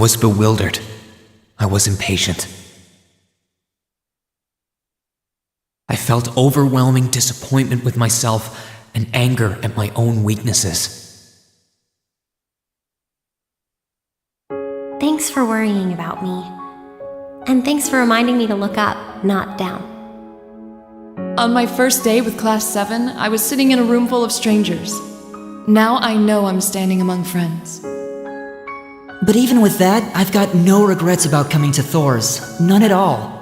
was bewildered. I was impatient. I felt overwhelming disappointment with myself and anger at my own weaknesses. Thanks for worrying about me. And thanks for reminding me to look up, not down. On my first day with Class 7, I was sitting in a room full of strangers. Now I know I'm standing among friends. But even with that, I've got no regrets about coming to Thor's. None at all.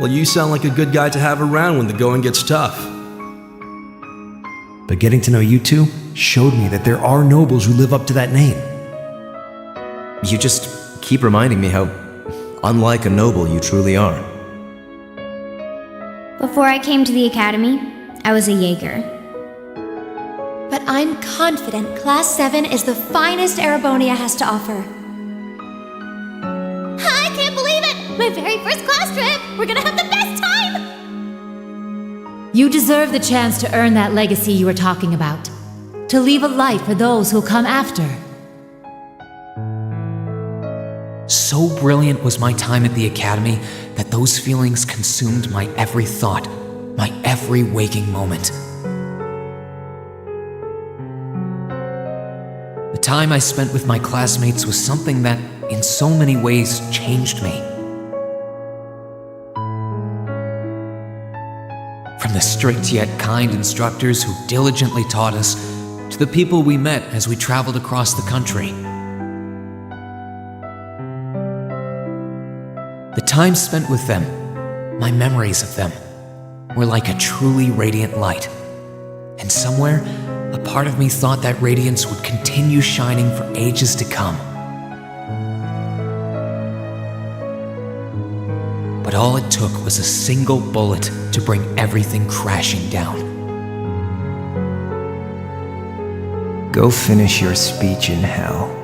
Well, you sound like a good guy to have around when the going gets tough. But getting to know you two showed me that there are nobles who live up to that name. You just keep reminding me how unlike a noble you truly are. Before I came to the academy, I was a Jaeger. But I'm confident Class 7 is the finest Erebonia has to offer. I can't believe it! My very first class trip! We're gonna have the best time! You deserve the chance to earn that legacy you were talking about. To leave a light for those who'll come after. So brilliant was my time at the academy that those feelings consumed my every thought, my every waking moment. The time I spent with my classmates was something that, in so many ways, changed me. From the strict yet kind instructors who diligently taught us, to the people we met as we traveled across the country. The time spent with them, my memories of them, were like a truly radiant light. And somewhere, a part of me thought that radiance would continue shining for ages to come. But all it took was a single bullet to bring everything crashing down. Go finish your speech in hell.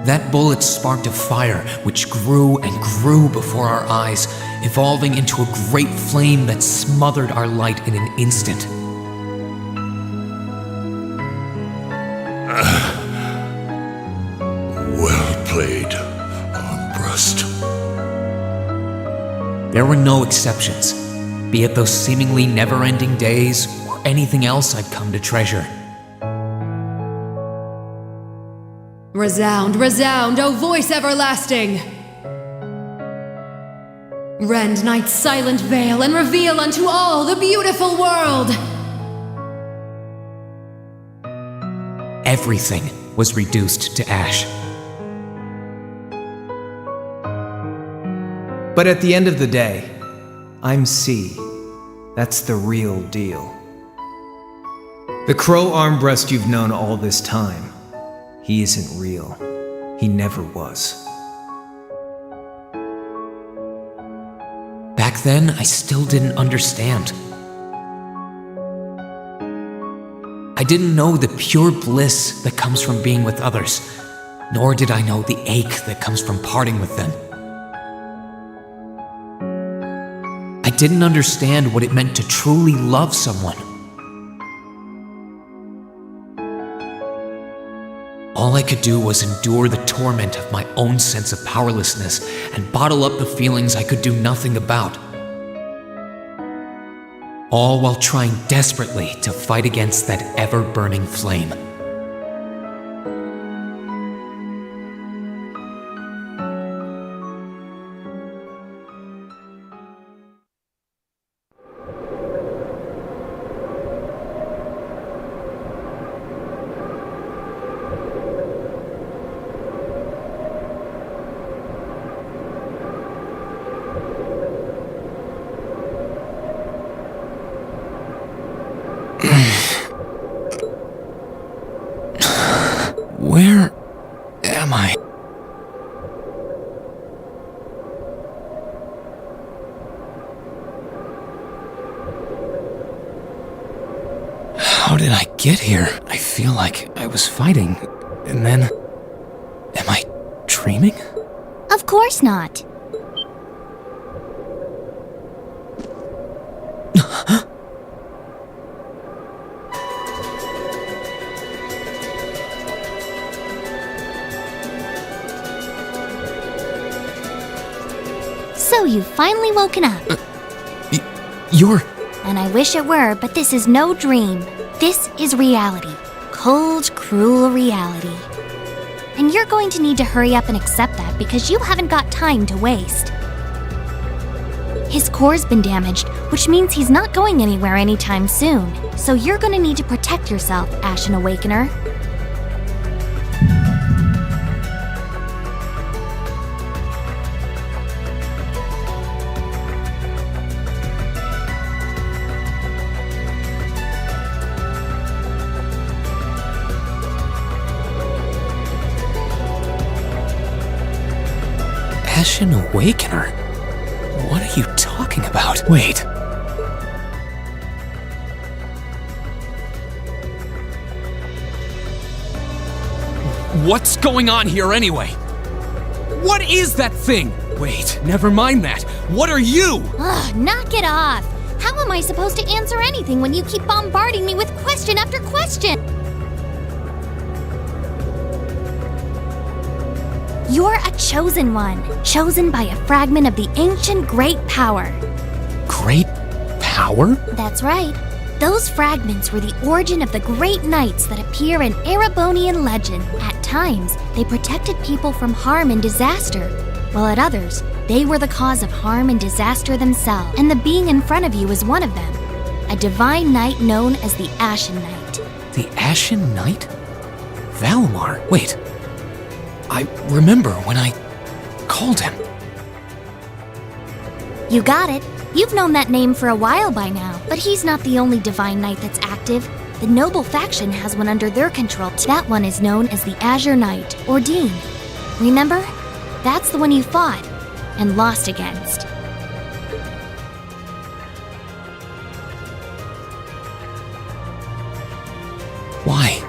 That bullet sparked a fire which grew and grew before our eyes, evolving into a great flame that smothered our light in an instant. Well played, Armbrust. There were no exceptions, be it those seemingly never-ending days or anything else I'd come to treasure. Resound, resound, O voice everlasting! Rend night's silent veil and reveal unto all the beautiful world! Everything was reduced to ash. But at the end of the day, I'm C. That's the real deal. The crow Armbrust you've known all this time, he isn't real. He never was. Back then, I still didn't understand. I didn't know the pure bliss that comes from being with others, nor did I know the ache that comes from parting with them. I didn't understand what it meant to truly love someone. All I could do was endure the torment of my own sense of powerlessness and bottle up the feelings I could do nothing about. All while trying desperately to fight against that ever-burning flame. Where am I? How did I get here? I feel like I was fighting, and then... Am I dreaming? Of course not. So you've finally woken up. You're... And I wish it were, but this is no dream. This is reality. Cold, cruel reality. And you're going to need to hurry up and accept that because you haven't got time to waste. His core's been damaged, which means he's not going anywhere anytime soon. So you're going to need to protect yourself, Ashen Awakener. Ashen Awakener? What are you talking about? Wait. What's going on here anyway? What is that thing? Wait, never mind that. What are you? Ugh, knock it off. How am I supposed to answer anything when you keep bombarding me with question after question? You're a chosen one, chosen by a fragment of the ancient Great Power. Great Power? That's right. Those fragments were the origin of the great knights that appear in Erebonian legend. At times, they protected people from harm and disaster, while at others, they were the cause of harm and disaster themselves. And the being in front of you is one of them, a divine knight known as the Ashen Knight. The Ashen Knight? Valmar? Wait. I remember when I called him. You got it. You've known that name for a while by now, but he's not the only divine knight that's active. The noble faction has one under their control. That one is known as the Azure Knight, or Dean. Remember? That's the one you fought and lost against. Why?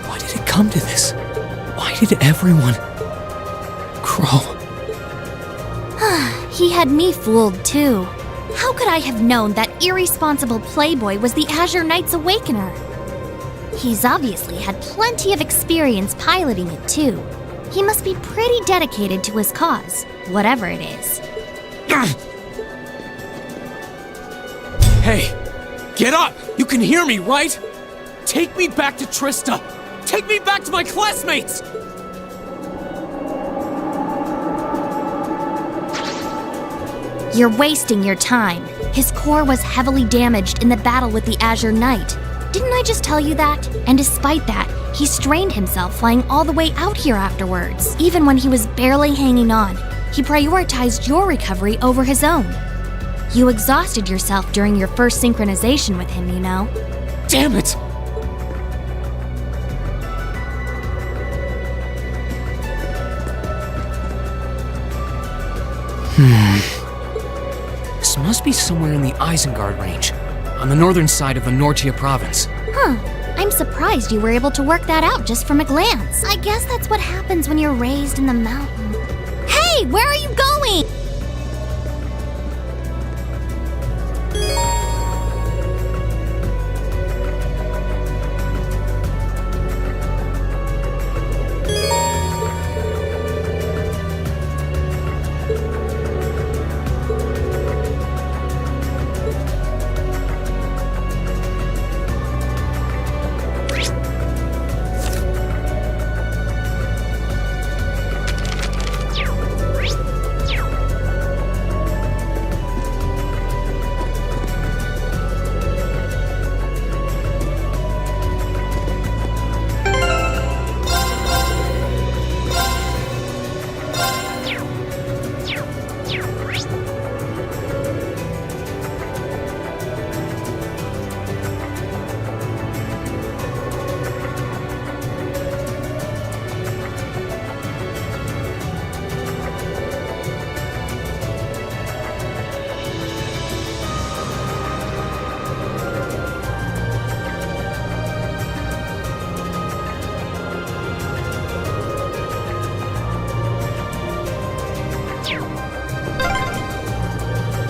Why did it come to this? Why did everyone... Crow? He had me fooled too. How could I have known that irresponsible playboy was the Azure Knight's Awakener? He's obviously had plenty of experience piloting it too. He must be pretty dedicated to his cause, whatever it is. Hey, get up! You can hear me, right? Take me back to Trista! Take me back to my classmates! You're wasting your time. His core was heavily damaged in the battle with the Azure Knight. Didn't I just tell you that? And despite that, he strained himself flying all the way out here afterwards. Even when he was barely hanging on, he prioritized your recovery over his own. You exhausted yourself during your first synchronization with him, you know? Damn it! This must be somewhere in the Isengard range, on the northern side of the Nortia province. Huh. I'm surprised you were able to work that out just from a glance. I guess that's what happens when you're raised in the mountain. Hey, where are you going?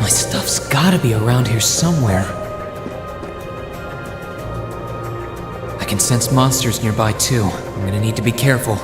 My stuff's gotta be around here somewhere. I can sense monsters nearby too. I'm gonna need to be careful.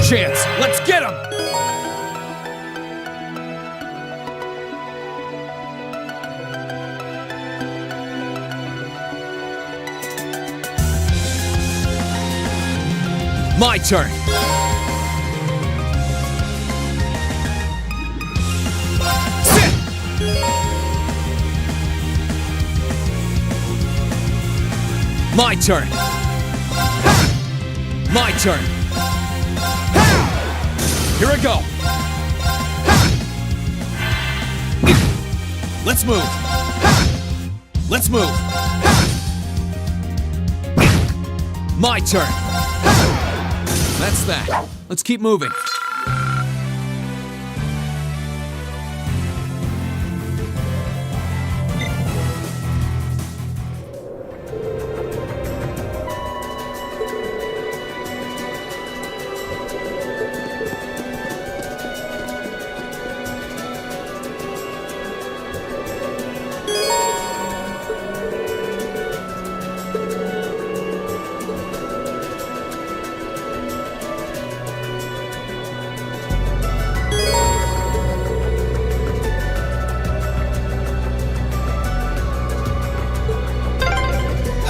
chance! Let's get him! My turn! Sit! My turn! Ha! My turn! Ha! Here I go! Ha! Let's move! Ha! Let's move! Ha! My turn! That's that. Let's keep moving.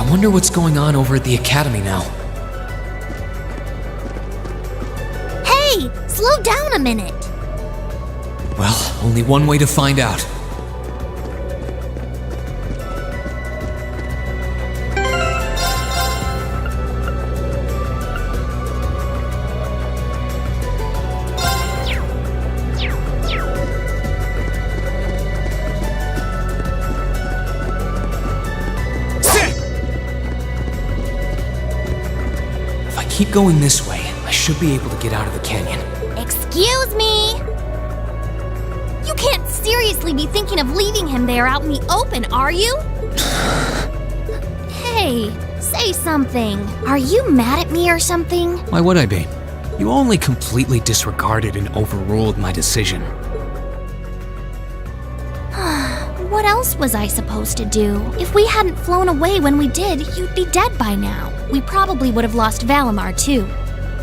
I wonder what's going on over at the academy now. Hey, slow down a minute. Well, only one way to find out. Keep going this way. I should be able to get out of the canyon. Excuse me? You can't seriously be thinking of leaving him there out in the open, are you? Hey, say something. Are you mad at me or something? Why would I be? You only completely disregarded and overruled my decision. What else was I supposed to do? If we hadn't flown away when we did, you'd be dead by now. We probably would have lost Valimar, too.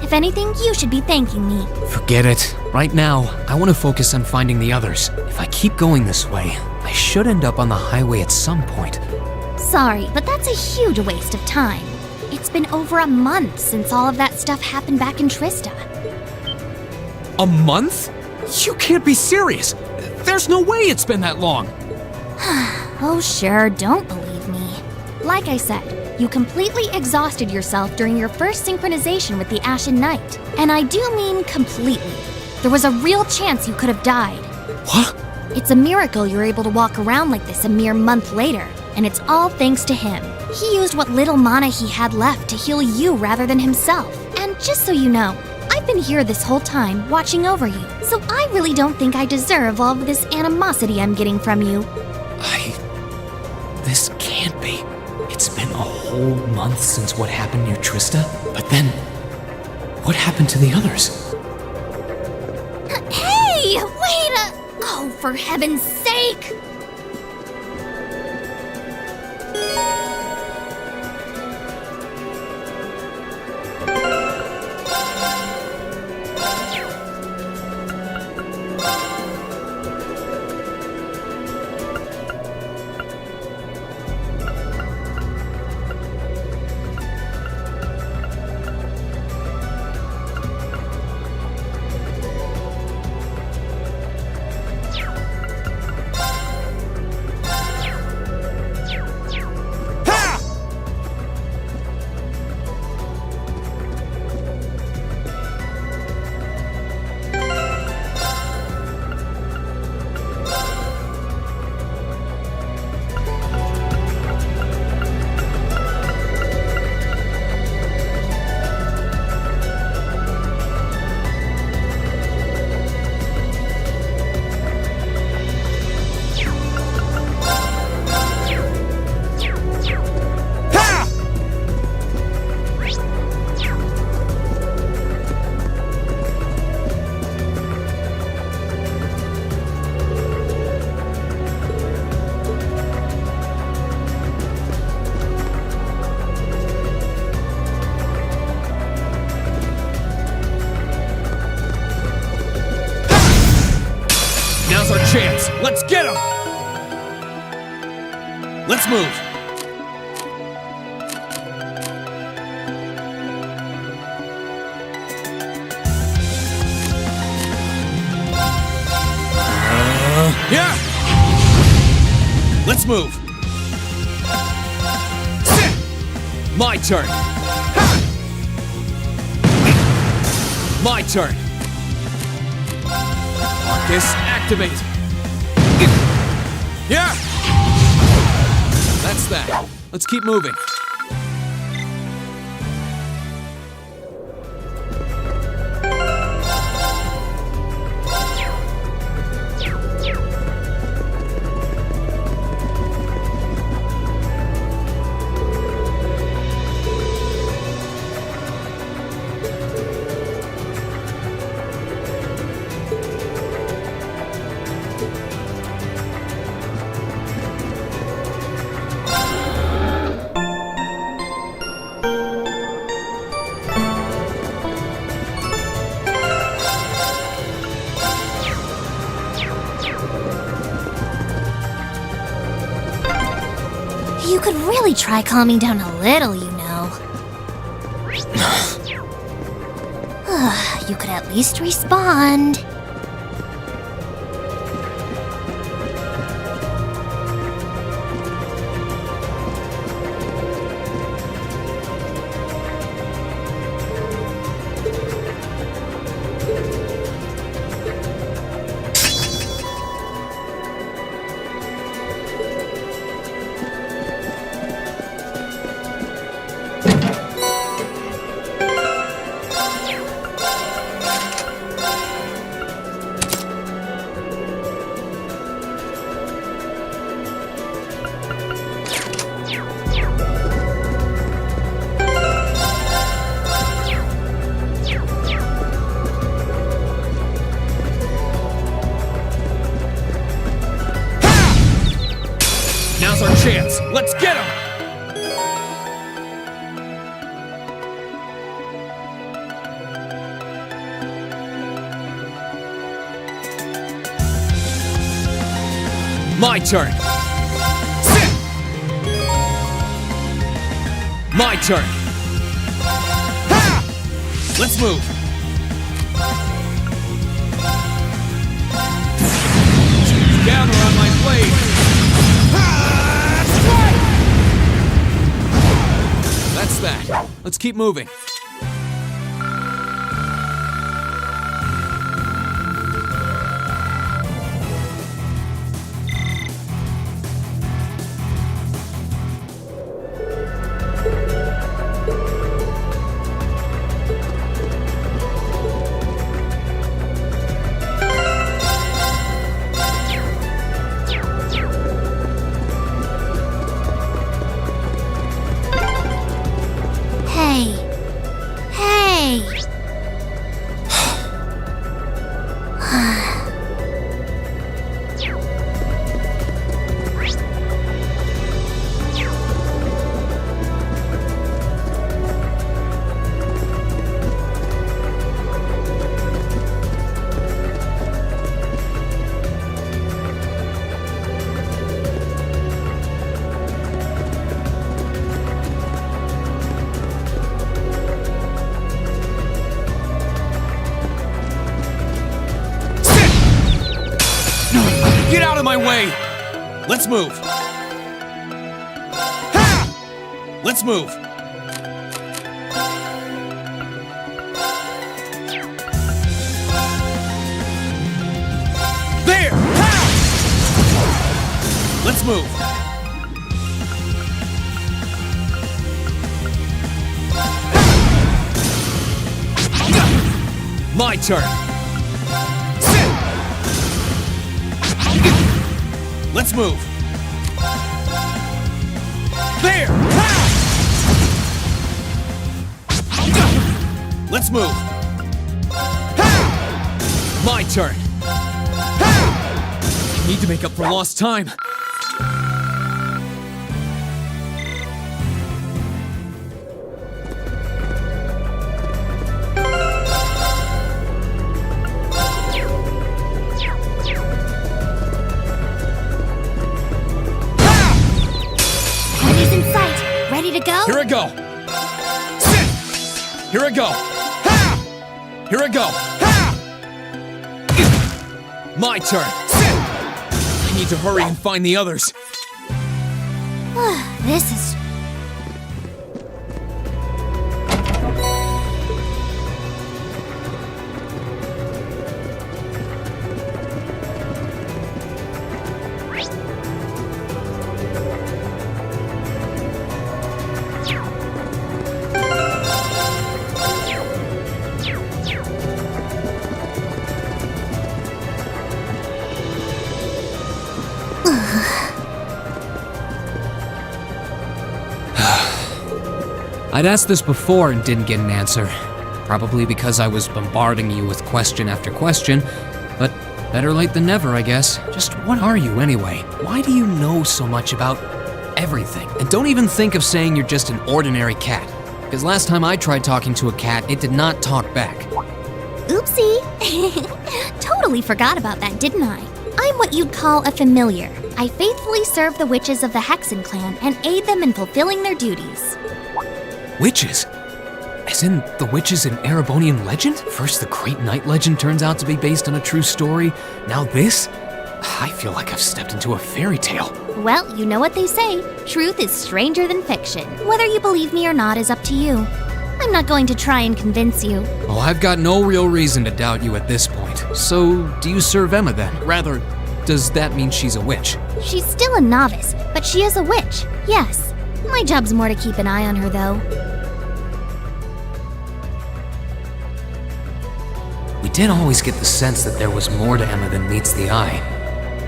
If anything, you should be thanking me. Forget it. Right now, I want to focus on finding the others. If I keep going this way, I should end up on the highway at some point. Sorry, but that's a huge waste of time. It's been over a month since all of that stuff happened back in Trista. A month? You can't be serious. There's no way it's been that long. Oh sure, don't believe me. Like I said, you completely exhausted yourself during your first synchronization with the Ashen Knight. And I do mean completely. There was a real chance you could have died. What? It's a miracle you're able to walk around like this a mere month later, and it's all thanks to him. He used what little mana he had left to heal you rather than himself. And just so you know, I've been here this whole time, watching over you, so I really don't think I deserve all of this animosity I'm getting from you. This can't be. It's been a whole month since what happened near Trista, but then, what happened to the others? Hey, wait a... Oh, for heaven's sake! Let's get him! Let's move! Yeah! Let's move! Sit! My turn! Ha! My turn! Marcus, activate! Yeah! That's that. Let's keep moving. You could really try calming down a little, you know. You could at least respond. Now's our chance. Let's get him! My turn. Sit! My turn. Ha! Let's move. Down or on my blade. That's that. Let's keep moving. Get out of my way! Let's move! Ha! Let's move! There! Ha! Let's move! My turn! Let's move. There! Ha! Let's move. Ha! My turn. Ha! I need to make up for lost time. in sight. Ready to go? Here I go. Sit! Here I go. Ha! Here I go. Ha! My turn. Sit! I need to hurry and find the others. This is... I'd asked this before and didn't get an answer. Probably because I was bombarding you with question after question, but better late than never, I guess. Just what are you anyway? Why do you know so much about everything? And don't even think of saying you're just an ordinary cat. Because last time I tried talking to a cat, it did not talk back. Oopsie. Totally forgot about that, didn't I? I'm what you'd call a familiar. I faithfully serve the witches of the Hexen clan and aid them in fulfilling their duties. Witches? As in the witches in Erebonian legend? First the Great Night legend turns out to be based on a true story, now this? I feel like I've stepped into a fairy tale. Well, you know what they say, truth is stranger than fiction. Whether you believe me or not is up to you. I'm not going to try and convince you. Well, I've got no real reason to doubt you at this point. So, do you serve Emma then? Rather, does that mean she's a witch? She's still a novice, but she is a witch, yes. My job's more to keep an eye on her, though. We did always get the sense that there was more to Emma than meets the eye.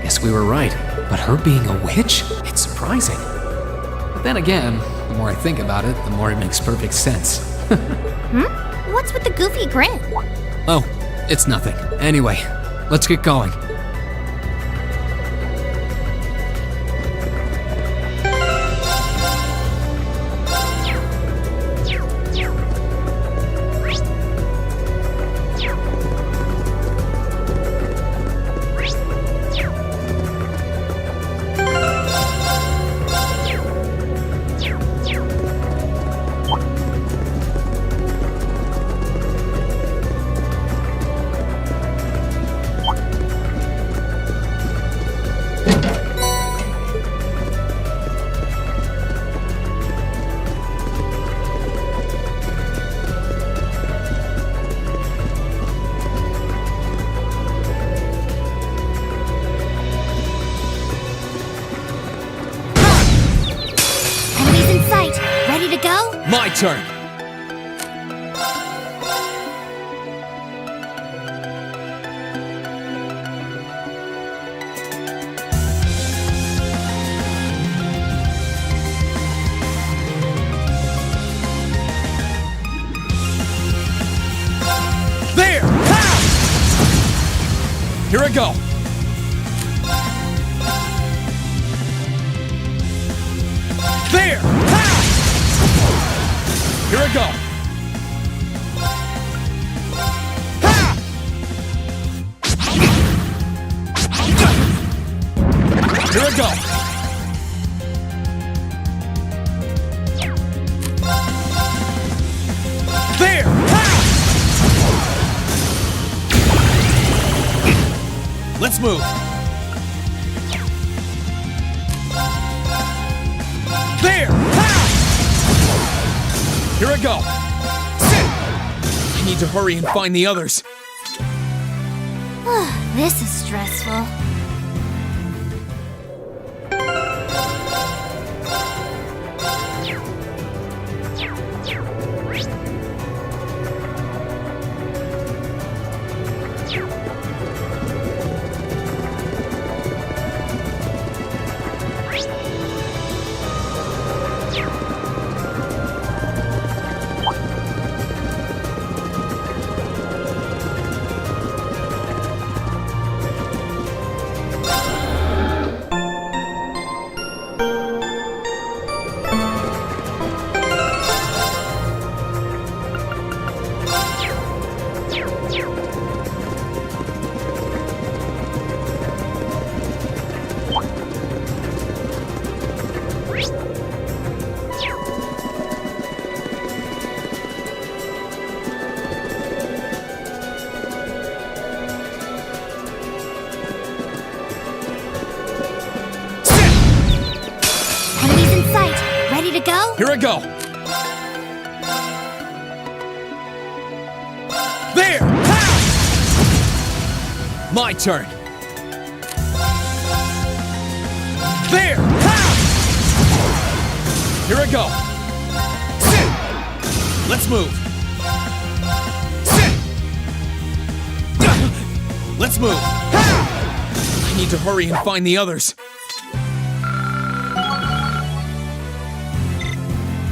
Guess we were right. But her being a witch? It's surprising. But then again, the more I think about it, the more it makes perfect sense. What's with the goofy grin? Oh, it's nothing. Anyway, let's get going. Ready to go? My turn! There! Ha! Here I go! There! Ha! Here I go! Ha! Here I go! There! Ha! Let's move! There! Ha! Here I go! Sit! I need to hurry and find the others. This is stressful. to go? Here I go. There! Ha! My turn. There! Ha! Here I go. Sit! Let's move. Sit! Let's move. Ha! I need to hurry and find the others.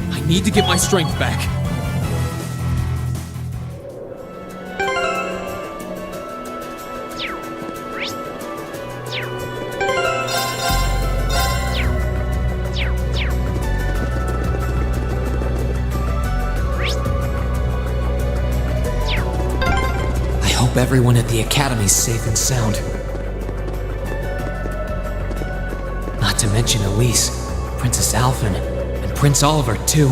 I need to get my strength back. I hope everyone at the Academy's safe and sound. Not to mention Elise, Princess Alphen, and Prince Oliver, too.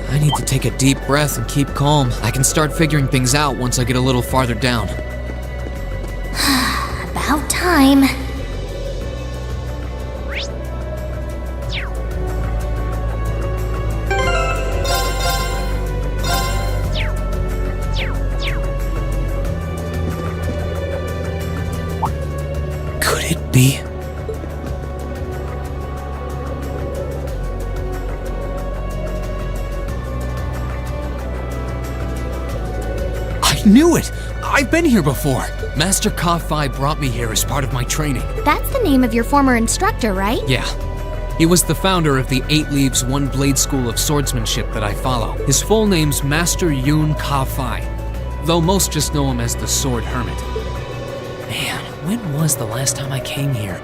I need to take a deep breath and keep calm. I can start figuring things out once I get a little farther down. About time. Could it be? I knew it! I've been here before! Master Ka-Fi brought me here as part of my training. That's the name of your former instructor, right? Yeah. He was the founder of the 8 Leaves, 1 Blade School of Swordsmanship that I follow. His full name's Master Yoon Ka-Fi, though most just know him as the Sword Hermit. Man, when was the last time I came here?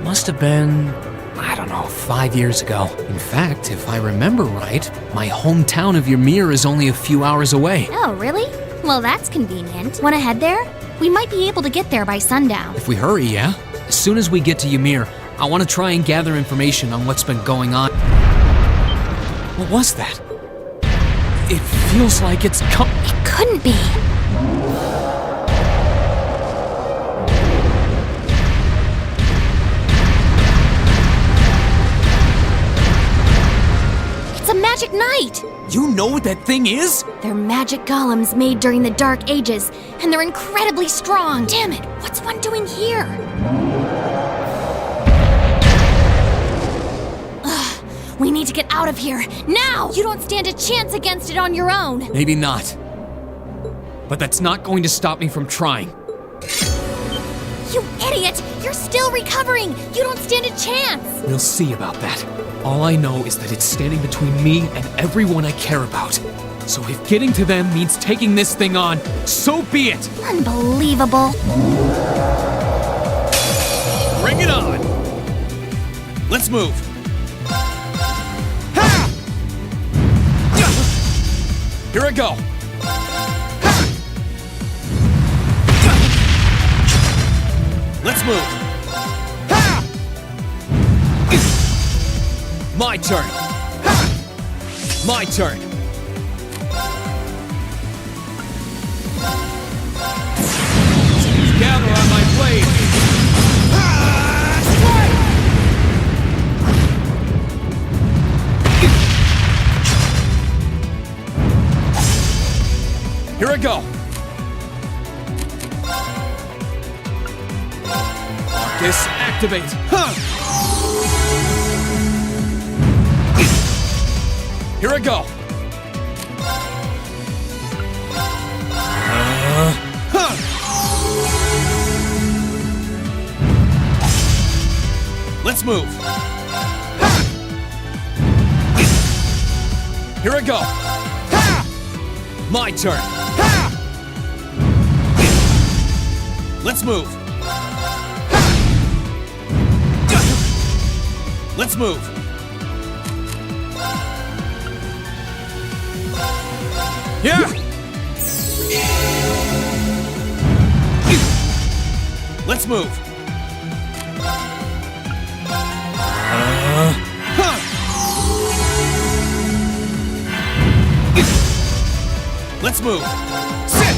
Must have been, I don't know, 5 years ago. In fact, if I remember right, my hometown of Ymir is only a few hours away. Oh, really? Well, that's convenient. Wanna head there? We might be able to get there by sundown. If we hurry, yeah? As soon as we get to Ymir, I want to try and gather information on what's been going on. What was that? It feels like it's It couldn't be. It's a magic knight! You know what that thing is? They're magic golems made during the Dark Ages, and they're incredibly strong. Damn it, what's one doing here? Ugh, we need to get out of here, now! You don't stand a chance against it on your own. Maybe not. But that's not going to stop me from trying. You idiot! You're still recovering! You don't stand a chance! We'll see about that. All I know is that it's standing between me and everyone I care about. So if getting to them means taking this thing on, so be it! Unbelievable. Bring it on! Let's move! Ha! Here I go! Ha! Let's move! Ha! My turn! Ha! My turn! Gather on my blade! Here I go! Marcus, activate! Huh! Here I go! Huh! Let's move! Ha! Here I go! Ha! My turn! Ha! Let's move! Ha! Let's move! Yeah! Let's move! Huh! Let's move. Sit!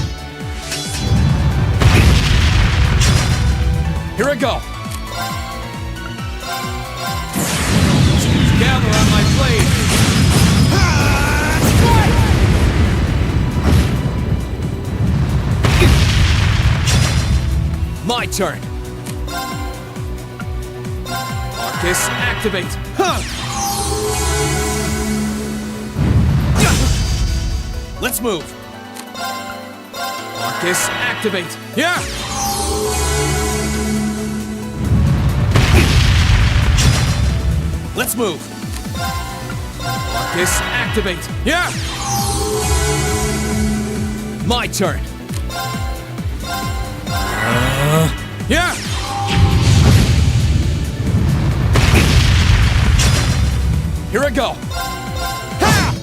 Here I go. Gather on my blade. My turn. Marcus, activate. Let's move. Marcus, activate. Yeah! Let's move. Marcus, activate. Yeah! My turn. Yeah! Here I go. Ha!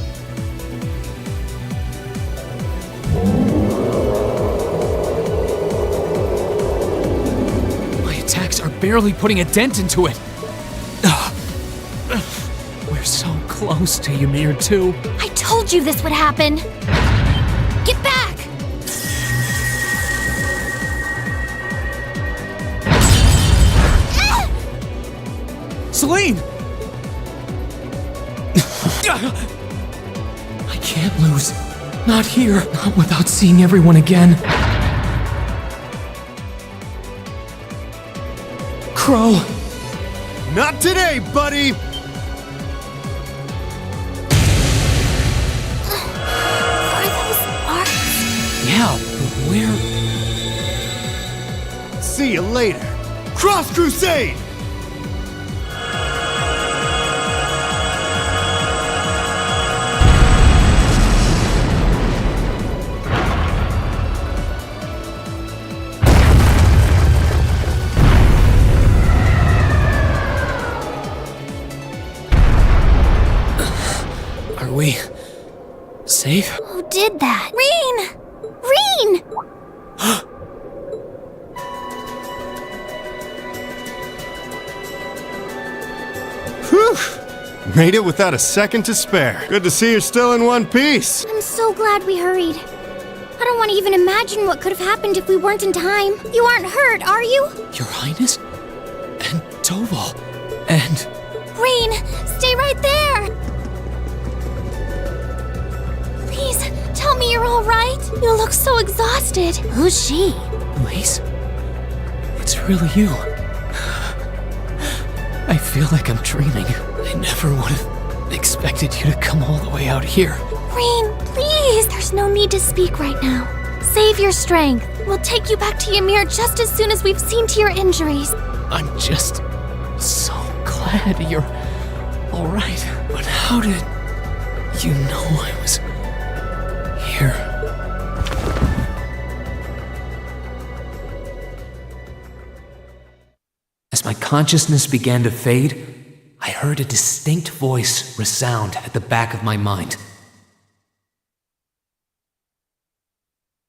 My attacks are barely putting a dent into it. We're so close to Ymir too. I told you this would happen! Get back! Celine! I can't lose. Not here. Not without seeing everyone again. Crow! Not today, buddy! Are those arcs? Yeah, but where? See you later. Cross Crusade! Are we safe? Who did that? Reen! Reen! Whew! Made it without a second to spare. Good to see you're still in one piece. I'm so glad we hurried. I don't want to even imagine what could have happened if we weren't in time. You aren't hurt, are you? Your Highness? And Toval. And... Reen, stay right there! Please, tell me you're all right. You look so exhausted. Who's she? Elise? It's really you. I feel like I'm dreaming. I never would have expected you to come all the way out here. Reen, please! There's no need to speak right now. Save your strength. We'll take you back to Ymir just as soon as we've seen to your injuries. I'm just so glad you're all right. But how did you know I was here? As my consciousness began to fade, I heard a distinct voice resound at the back of my mind.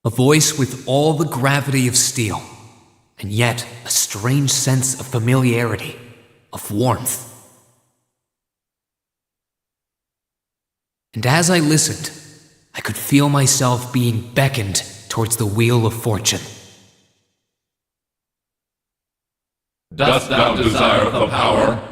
A voice with all the gravity of steel, and yet a strange sense of familiarity, of warmth. And as I listened, I could feel myself being beckoned towards the wheel of fortune. Dost thou desire the power?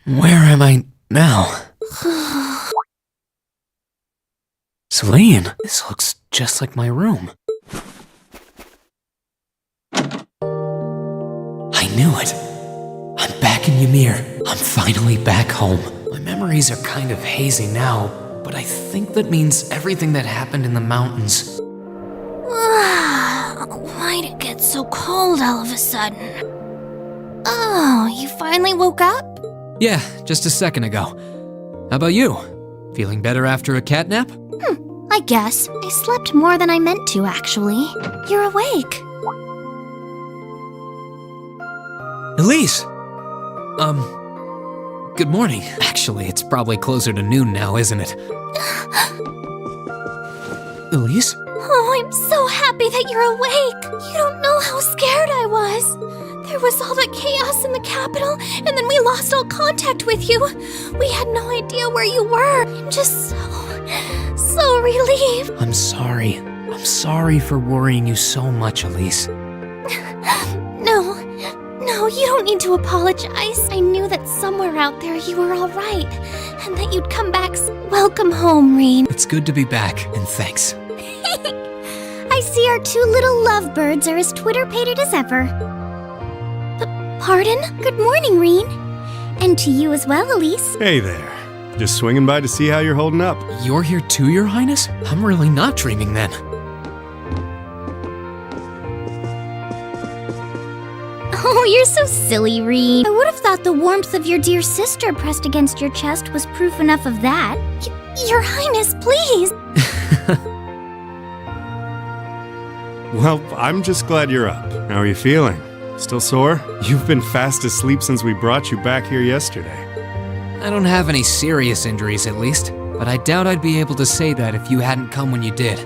Where am I now? Celine, this looks just like my room. I knew it. I'm back in Ymir. I'm finally back home. My memories are kind of hazy now, but I think that means everything that happened in the mountains. Why'd it get so cold all of a sudden? Oh, you finally woke up? Yeah, just a second ago. How about you? Feeling better after a cat nap? I guess. I slept more than I meant to, actually. You're awake. Elise! Good morning. Actually, it's probably closer to noon now, isn't it? Elise? Oh, I'm so happy that you're awake. You don't know how scared I was. There was all that chaos in the capital, and then we lost all contact with you. We had no idea where you were. I'm just so relieved. I'm sorry. I'm sorry for worrying you so much, Elise. No, you don't need to apologize. I knew that somewhere out there you were all right, and that you'd come back. Welcome home, Rean. It's good to be back, and thanks. I see our two little lovebirds are as Twitter-pated as ever. Pardon? Good morning, Rean. And to you as well, Elise. Hey there. Just swinging by to see how you're holding up. You're here too, Your Highness? I'm really not dreaming then. Oh, you're so silly, Rean. I would have thought the warmth of your dear sister pressed against your chest was proof enough of that. Your Highness, please. Well, I'm just glad you're up. How are you feeling? Still sore? You've been fast asleep since we brought you back here yesterday. I don't have any serious injuries, at least, but I doubt I'd be able to say that if you hadn't come when you did.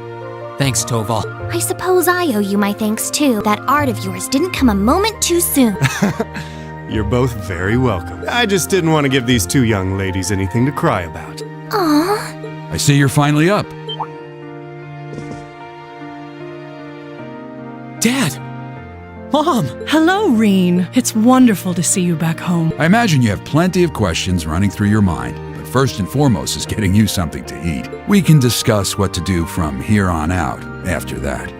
Thanks, Toval. I suppose I owe you my thanks, too. That art of yours didn't come a moment too soon. You're both very welcome. I just didn't want to give these two young ladies anything to cry about. Aww. I see you're finally up. Dad! Mom! Hello, Rean. It's wonderful to see you back home. I imagine you have plenty of questions running through your mind, but first and foremost is getting you something to eat. We can discuss what to do from here on out after that.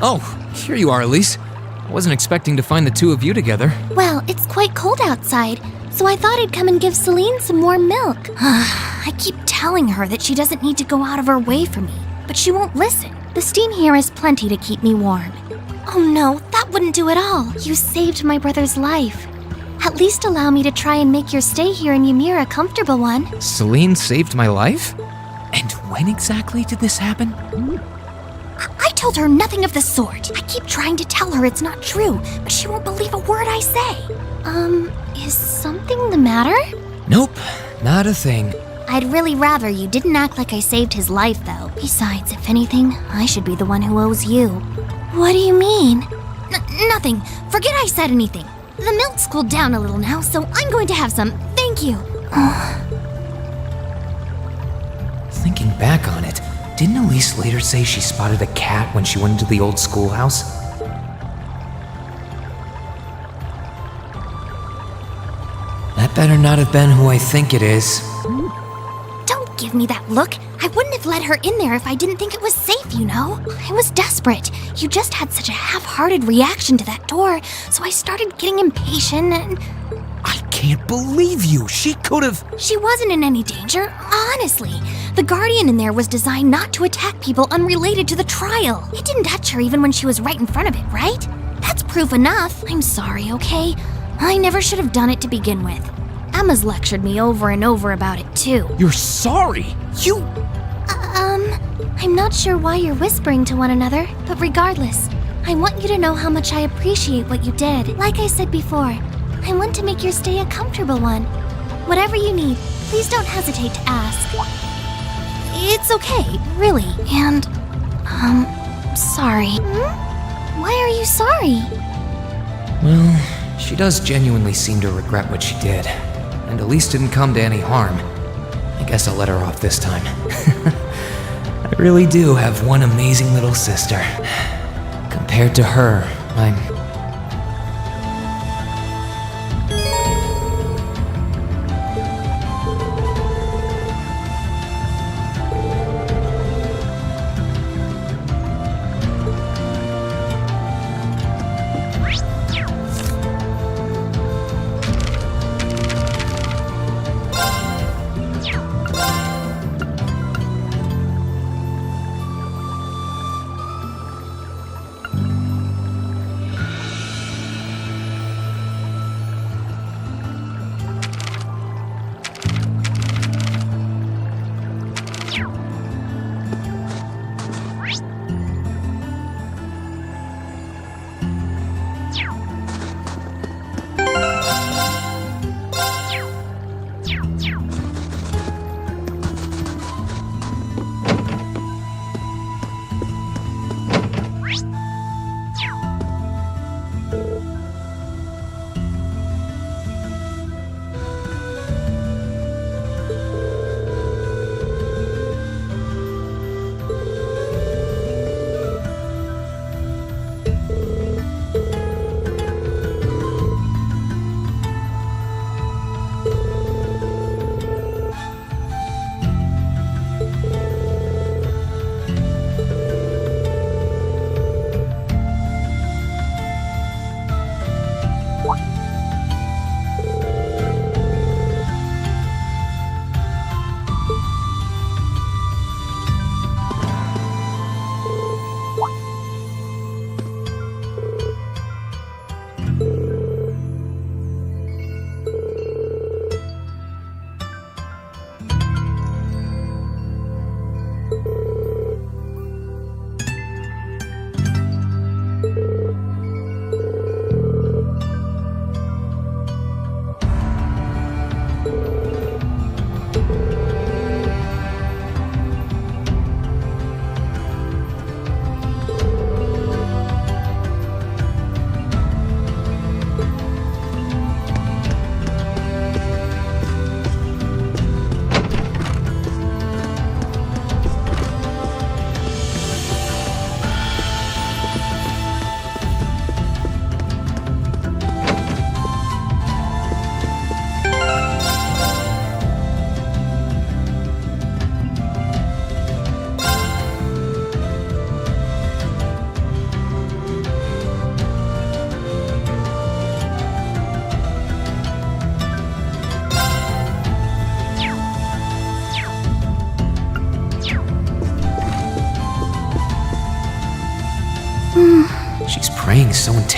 Oh, here you are, Elise. I wasn't expecting to find the two of you together. Well, it's quite cold outside, so I thought I'd come and give Celine some warm milk. I keep telling her that she doesn't need to go out of her way for me, but she won't listen. The steam here is plenty to keep me warm. Oh no, that wouldn't do at all. You saved my brother's life. At least allow me to try and make your stay here in Ymir a comfortable one. Celine saved my life? And when exactly did this happen? I told her nothing of the sort. I keep trying to tell her it's not true, but she won't believe a word I say. Is something the matter? Nope, not a thing. I'd really rather you didn't act like I saved his life, though. Besides, if anything, I should be the one who owes you. What do you mean? Nothing. Forget I said anything. The milk's cooled down a little now, so I'm going to have some. Thank you. Thinking back on it, didn't Elise later say she spotted a cat when she went into the old schoolhouse? That better not have been who I think it is. Don't give me that look. I wouldn't have let her in there if I didn't think it was safe, you know? I was desperate. You just had such a half-hearted reaction to that door, so I started getting impatient and... I can't believe you! She could've... She wasn't in any danger, honestly. The Guardian in there was designed not to attack people unrelated to the trial. It didn't touch her even when she was right in front of it, right? That's proof enough. I'm sorry, okay? I never should have done it to begin with. Emma's lectured me over and over about it, too. You're sorry? You... I'm not sure why you're whispering to one another, but regardless, I want you to know how much I appreciate what you did. Like I said before, I want to make your stay a comfortable one. Whatever you need, please don't hesitate to ask. It's okay, really, and... sorry. Why are you sorry? Well, she does genuinely seem to regret what she did, and Elise didn't come to any harm. I guess I'll let her off this time. I really do have one amazing little sister. Compared to her, I'm...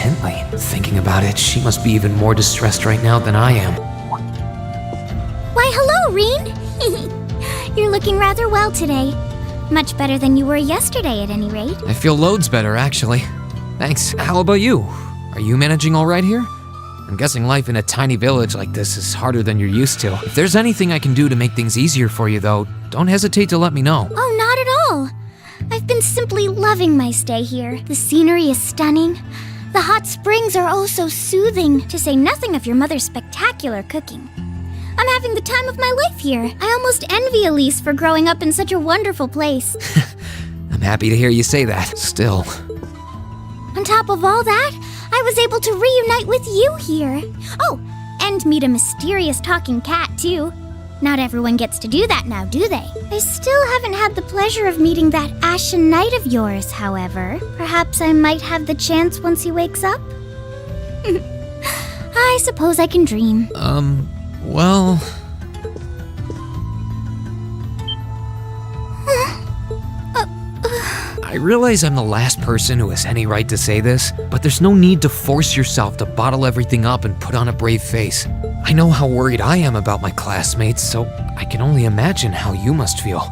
intently. Thinking about it, she must be even more distressed right now than I am. Why, hello, Reen! You're looking rather well today. Much better than you were yesterday, at any rate. I feel loads better, actually. Thanks. How about you? Are you managing all right here? I'm guessing life in a tiny village like this is harder than you're used to. If there's anything I can do to make things easier for you, though, don't hesitate to let me know. Oh, not at all. I've been simply loving my stay here. The scenery is stunning. The hot springs are oh so soothing, to say nothing of your mother's spectacular cooking. I'm having the time of my life here. I almost envy Elise for growing up in such a wonderful place. I'm happy to hear you say that, still. On top of all that, I was able to reunite with you here. Oh, and meet a mysterious talking cat, too. Not everyone gets to do that now, do they? I still haven't had the pleasure of meeting that Ashen Knight of yours, however. Perhaps I might have the chance once he wakes up? I suppose I can dream. Well... I realize I'm the last person who has any right to say this, but there's no need to force yourself to bottle everything up and put on a brave face. I know how worried I am about my classmates, so I can only imagine how you must feel.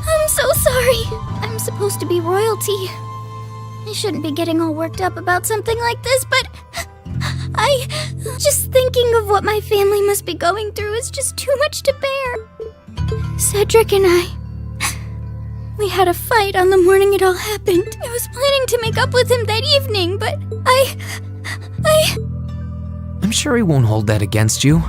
I'm so sorry. I'm supposed to be royalty. I shouldn't be getting all worked up about something like this, but just thinking of what my family must be going through is just too much to bear. Cedric and we had a fight on the morning it all happened. I was planning to make up with him that evening, but I'm sure he won't hold that against you.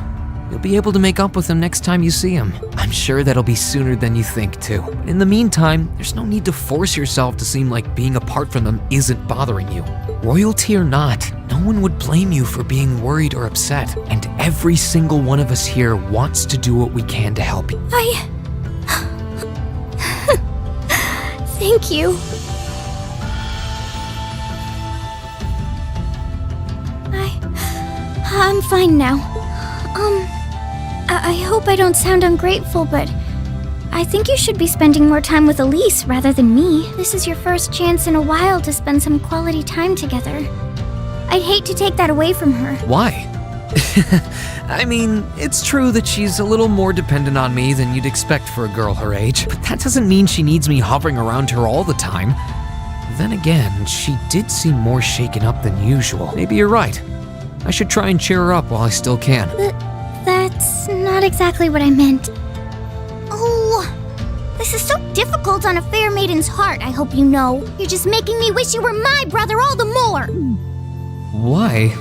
You'll be able to make up with him next time you see him. I'm sure that'll be sooner than you think, too. In the meantime, there's no need to force yourself to seem like being apart from them isn't bothering you. Royalty or not, no one would blame you for being worried or upset, and every single one of us here wants to do what we can to help you. Thank you. I'm fine now. I hope I don't sound ungrateful, but I think you should be spending more time with Elise rather than me. This is your first chance in a while to spend some quality time together. I'd hate to take that away from her. Why? I mean, it's true that she's a little more dependent on me than you'd expect for a girl her age, but that doesn't mean she needs me hovering around her all the time. Then again, she did seem more shaken up than usual. Maybe you're right. I should try and cheer her up while I still can. That's not exactly what I meant. Oh, this is so difficult on a fair maiden's heart, I hope you know. You're just making me wish you were my brother all the more. Why?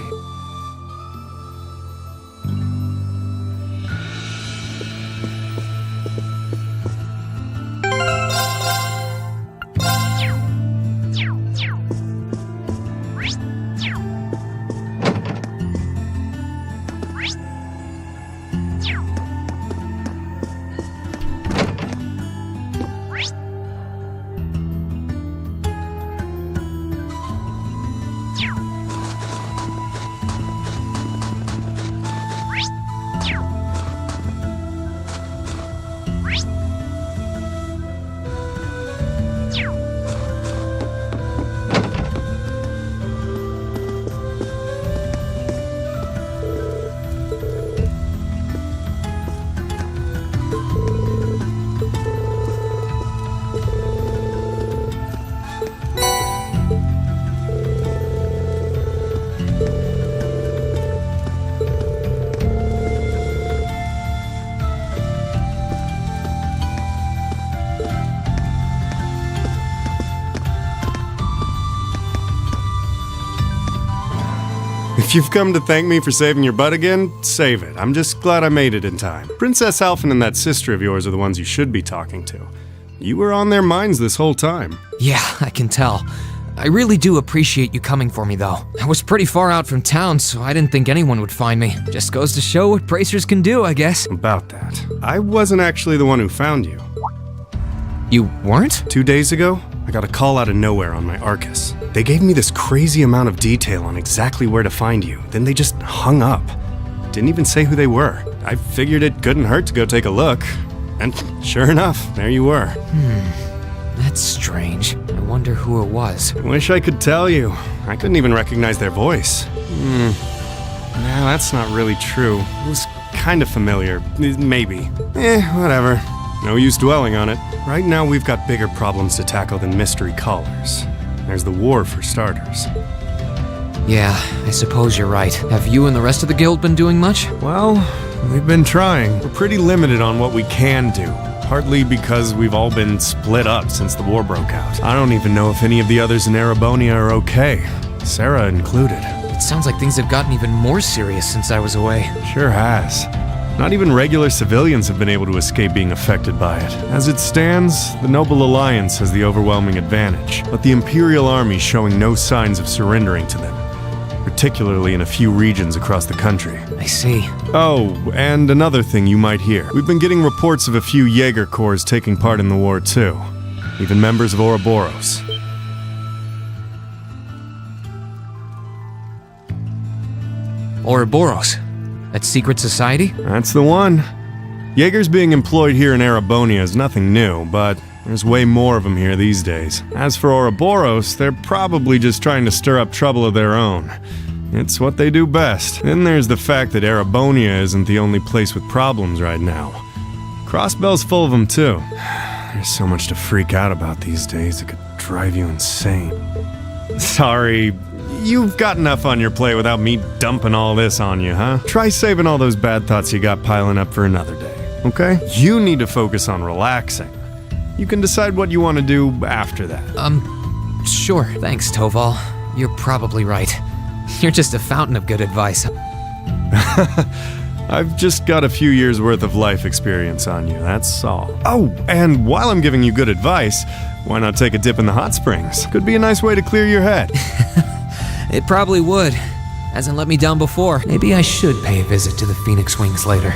If you've come to thank me for saving your butt again, save it. I'm just glad I made it in time. Princess Alphen and that sister of yours are the ones you should be talking to. You were on their minds this whole time. Yeah, I can tell. I really do appreciate you coming for me, though. I was pretty far out from town, so I didn't think anyone would find me. Just goes to show what bracers can do, I guess. About that, I wasn't actually the one who found you. You weren't? 2 days ago, I got a call out of nowhere on my Arcus. They gave me this crazy amount of detail on exactly where to find you, then they just hung up. Didn't even say who they were. I figured it couldn't hurt to go take a look. And sure enough, there you were. That That's strange. I wonder who it was. Wish I could tell you. I couldn't even recognize their voice. Nah, that's not really true. It was kind of familiar. Maybe. Whatever. No use dwelling on it. Right now we've got bigger problems to tackle than mystery callers. There's the war for starters. Yeah, I suppose you're right. Have you and the rest of the guild been doing much? Well, we've been trying. We're pretty limited on what we can do. Partly because we've all been split up since the war broke out. I don't even know if any of the others in Erebonia are okay. Sarah included. It sounds like things have gotten even more serious since I was away. Sure has. Not even regular civilians have been able to escape being affected by it. As it stands, the Noble Alliance has the overwhelming advantage, but the Imperial Army's showing no signs of surrendering to them, particularly in a few regions across the country. I see. Oh, and another thing you might hear. We've been getting reports of a few Jaeger Corps taking part in the war too. Even members of Ouroboros. Ouroboros? That secret society? That's the one. Jaegers being employed here in Erebonia is nothing new, but there's way more of them here these days. As for Ouroboros, they're probably just trying to stir up trouble of their own. It's what they do best. Then there's the fact that Erebonia isn't the only place with problems right now. Crossbell's full of them too. There's so much to freak out about these days, it could drive you insane. Sorry, you've got enough on your plate without me dumping all this on you, huh? Try saving all those bad thoughts you got piling up for another day, okay? You need to focus on relaxing. You can decide what you want to do after that. Sure. Thanks, Toval. You're probably right. You're just a fountain of good advice. I've just got a few years worth of life experience on you, that's all. Oh, and while I'm giving you good advice, why not take a dip in the hot springs? Could be a nice way to clear your head. It probably would. Hasn't let me down before. Maybe I should pay a visit to the Phoenix Wings later.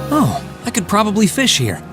Oh, I could probably fish here.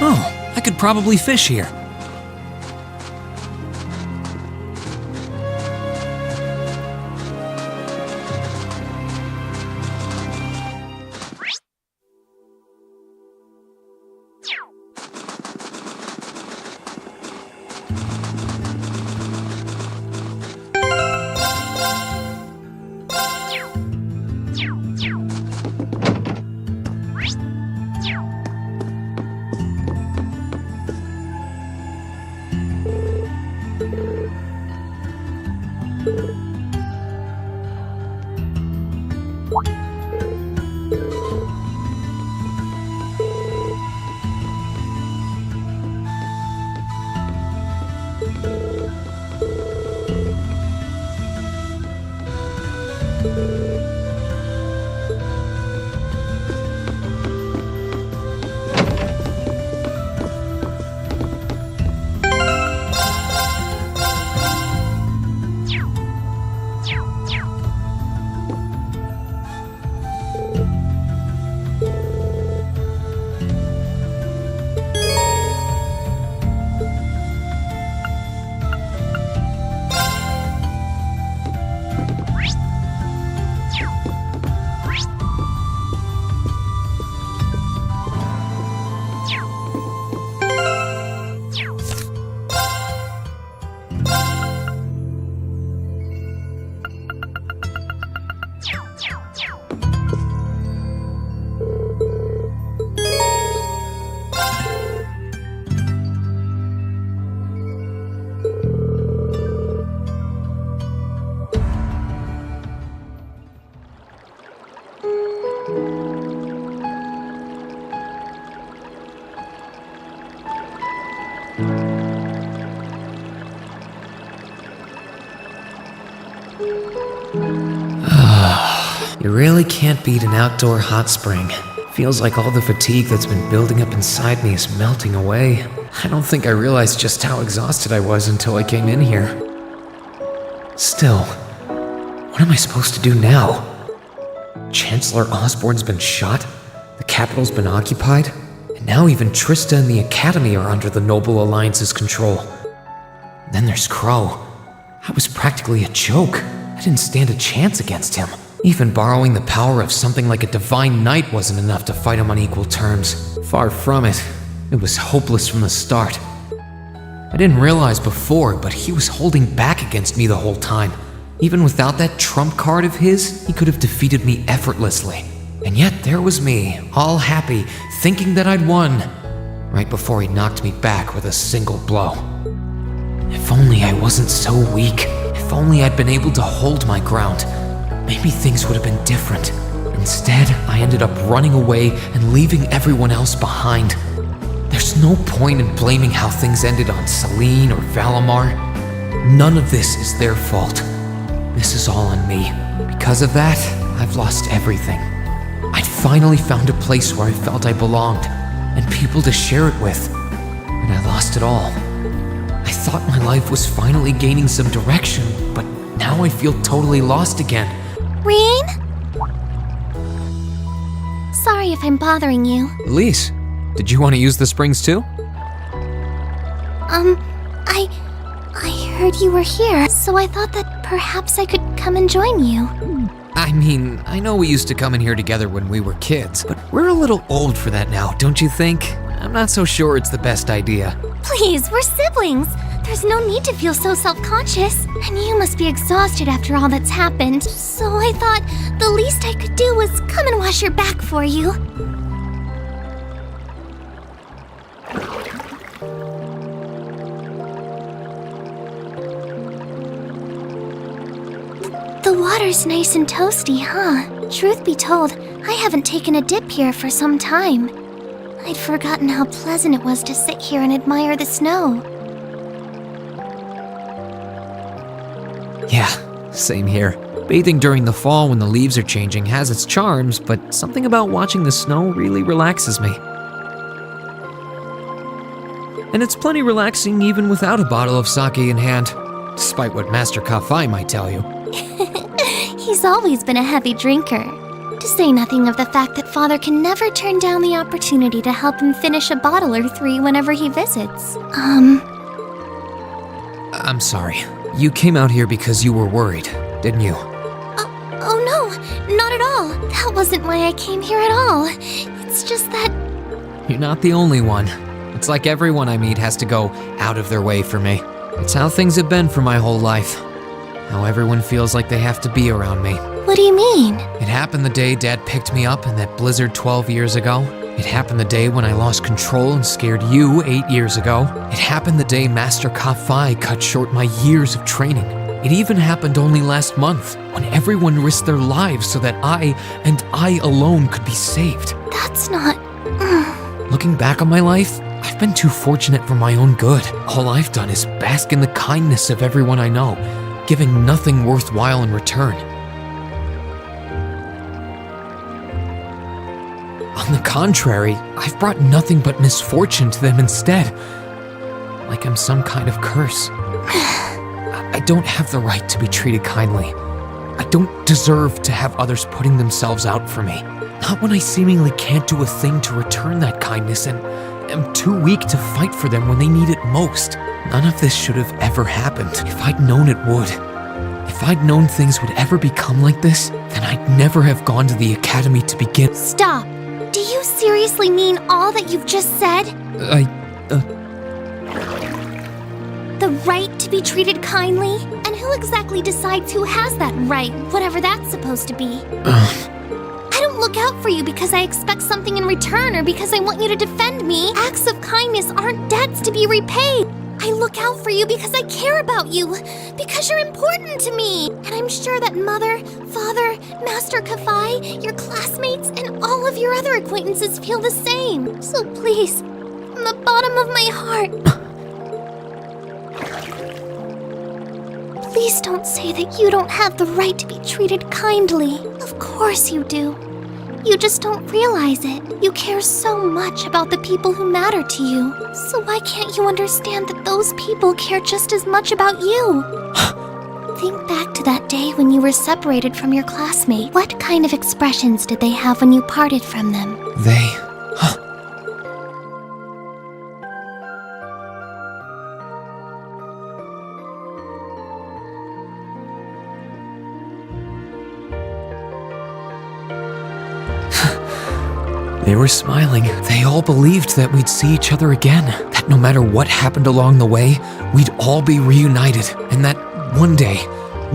Oh, I could probably fish here. You really can't beat an outdoor hot spring. Feels like all the fatigue that's been building up inside me is melting away. I don't think I realized just how exhausted I was until I came in here. Still, what am I supposed to do now? Chancellor Osborne's been shot, the capital's been occupied, and now even Trista and the Academy are under the Noble Alliance's control. Then there's Crow. I was practically a joke. I didn't stand a chance against him. Even borrowing the power of something like a divine knight wasn't enough to fight him on equal terms. Far from it. It was hopeless from the start. I didn't realize before, but he was holding back against me the whole time. Even without that trump card of his, he could have defeated me effortlessly. And yet there was me, all happy, thinking that I'd won, right before he knocked me back with a single blow. If only I wasn't so weak. If only I'd been able to hold my ground. Maybe things would have been different. Instead, I ended up running away and leaving everyone else behind. There's no point in blaming how things ended on Celine or Valimar. None of this is their fault. This is all on me. Because of that, I've lost everything. I'd finally found a place where I felt I belonged, and people to share it with, and I lost it all. I thought my life was finally gaining some direction, but now I feel totally lost again. Rain? Sorry if I'm bothering you. Elise, did you want to use the springs too? I heard you were here, so I thought that perhaps I could come and join you. I mean, I know we used to come in here together when we were kids, but we're a little old for that now, don't you think? I'm not so sure it's the best idea. Please, we're siblings. There's no need to feel so self-conscious. And you must be exhausted after all that's happened. So I thought the least I could do was come and wash your back for you. The water's nice and toasty, huh? Truth be told, I haven't taken a dip here for some time. I'd forgotten how pleasant it was to sit here and admire the snow. Yeah, same here. Bathing during the fall when the leaves are changing has its charms, but something about watching the snow really relaxes me. And it's plenty relaxing even without a bottle of sake in hand, despite what Master Kafai might tell you. He's always been a heavy drinker. To say nothing of the fact that Father can never turn down the opportunity to help him finish a bottle or 3 whenever he visits. I'm sorry. You came out here because you were worried, didn't you? Oh no, not at all. That wasn't why I came here at all. It's just that... You're not the only one. It's like everyone I meet has to go out of their way for me. It's how things have been for my whole life. How everyone feels like they have to be around me. What do you mean? It happened the day Dad picked me up in that blizzard 12 years ago. It happened the day when I lost control and scared you 8 years ago. It happened the day Master Ka-Fai cut short my years of training. It even happened only last month, when everyone risked their lives so that I, and I alone, could be saved. That's not... Looking back on my life, I've been too fortunate for my own good. All I've done is bask in the kindness of everyone I know, giving nothing worthwhile in return. On the contrary, I've brought nothing but misfortune to them instead. Like I'm some kind of curse. I don't have the right to be treated kindly. I don't deserve to have others putting themselves out for me. Not when I seemingly can't do a thing to return that kindness and am too weak to fight for them when they need it most. None of this should have ever happened. If I'd known it would. If I'd known things would ever become like this, then I'd never have gone to the academy to begin. Stop! Do you seriously mean all that you've just said? The right to be treated kindly? And who exactly decides who has that right, whatever that's supposed to be? I don't look out for you because I expect something in return or because I want you to defend me. Acts of kindness aren't debts to be repaid. I look out for you because I care about you, because you're important to me. And I'm sure that Mother, Father, Master Ka-Fai, your classmates, and all of your other acquaintances feel the same. So please, from the bottom of my heart, please don't say that you don't have the right to be treated kindly. Of course you do. You just don't realize it. You care so much about the people who matter to you. So why can't you understand that those people care just as much about you? Think back to that day when you were separated from your classmate. What kind of expressions did they have when you parted from them? They were smiling. They all believed that we'd see each other again. That no matter what happened along the way, we'd all be reunited. And that one day,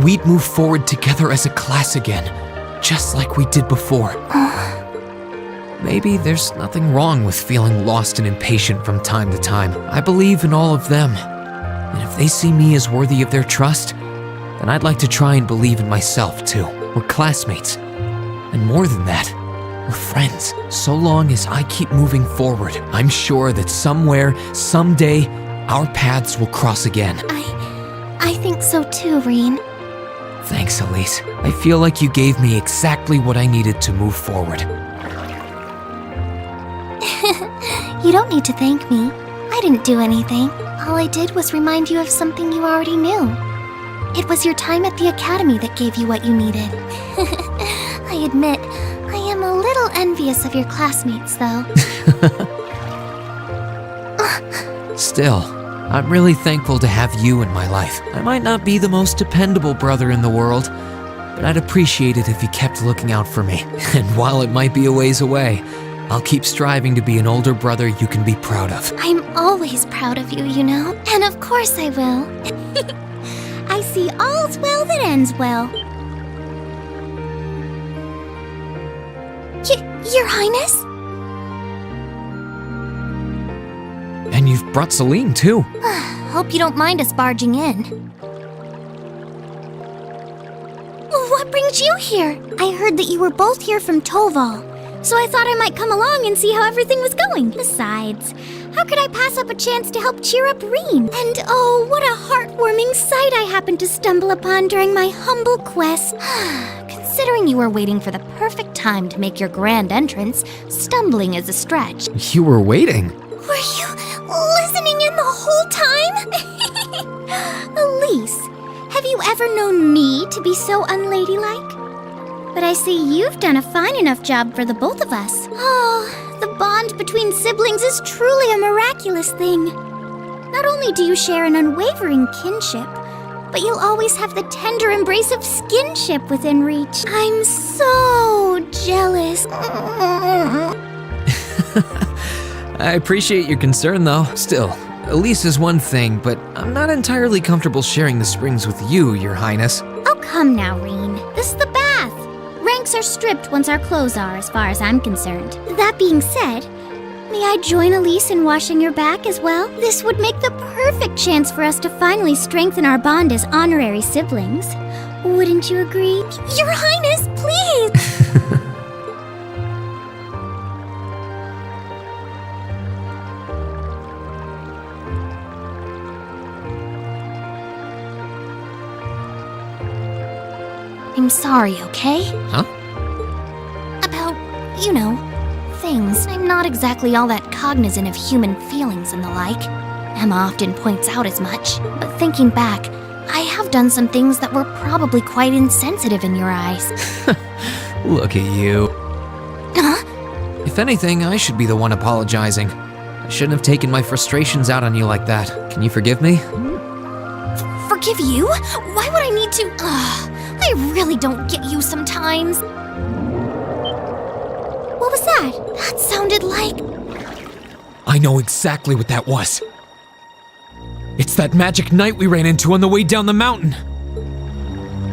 we'd move forward together as a class again. Just like we did before. Maybe there's nothing wrong with feeling lost and impatient from time to time. I believe in all of them. And if they see me as worthy of their trust, then I'd like to try and believe in myself too. We're classmates. And more than that, we're friends. So long as I keep moving forward, I'm sure that somewhere, someday, our paths will cross again. I think so too, Reen. Thanks, Elise. I feel like you gave me exactly what I needed to move forward. You don't need to thank me. I didn't do anything. All I did was remind you of something you already knew. It was your time at the academy that gave you what you needed. I admit, I am a little envious of your classmates, though. Still, I'm really thankful to have you in my life. I might not be the most dependable brother in the world, but I'd appreciate it if you kept looking out for me. And while it might be a ways away, I'll keep striving to be an older brother you can be proud of. I'm always proud of you, you know? And of course I will. I see all's well that ends well. Your Highness? And you've brought Celine, too. Hope you don't mind us barging in. What brings you here? I heard that you were both here from Toval, so I thought I might come along and see how everything was going. Besides, how could I pass up a chance to help cheer up Reen? And oh, what a heartwarming sight I happened to stumble upon during my humble quest. Considering you were waiting for the perfect time to make your grand entrance, stumbling is a stretch. You were waiting? Were you listening in the whole time? Elise, have you ever known me to be so unladylike? But I see you've done a fine enough job for the both of us. Oh, the bond between siblings is truly a miraculous thing. Not only do you share an unwavering kinship, but you'll always have the tender embrace of skinship within reach. I'm so jealous. I appreciate your concern, though. Still, Elise is one thing, but I'm not entirely comfortable sharing the springs with you, Your Highness. Oh, come now, Reen. This is the bath. Ranks are stripped once our clothes are, as far as I'm concerned. That being said, may I join Elise in washing your back as well? This would make the perfect chance for us to finally strengthen our bond as honorary siblings. Wouldn't you agree? Your Highness, please! I'm sorry, okay? Huh? About, things. I'm not exactly all that cognizant of human feelings and the like. Emma often points out as much. But thinking back, I have done some things that were probably quite insensitive in your eyes. Look at you. Huh? If anything, I should be the one apologizing. I shouldn't have taken my frustrations out on you like that. Can you forgive me? Forgive you? Why would I need to? I really don't get you sometimes. What was that? That sounded like... I know exactly what that was. It's that magic knight we ran into on the way down the mountain.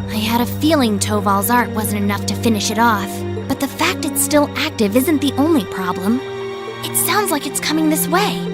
I had a feeling Toval's art wasn't enough to finish it off. But the fact it's still active isn't the only problem. It sounds like it's coming this way.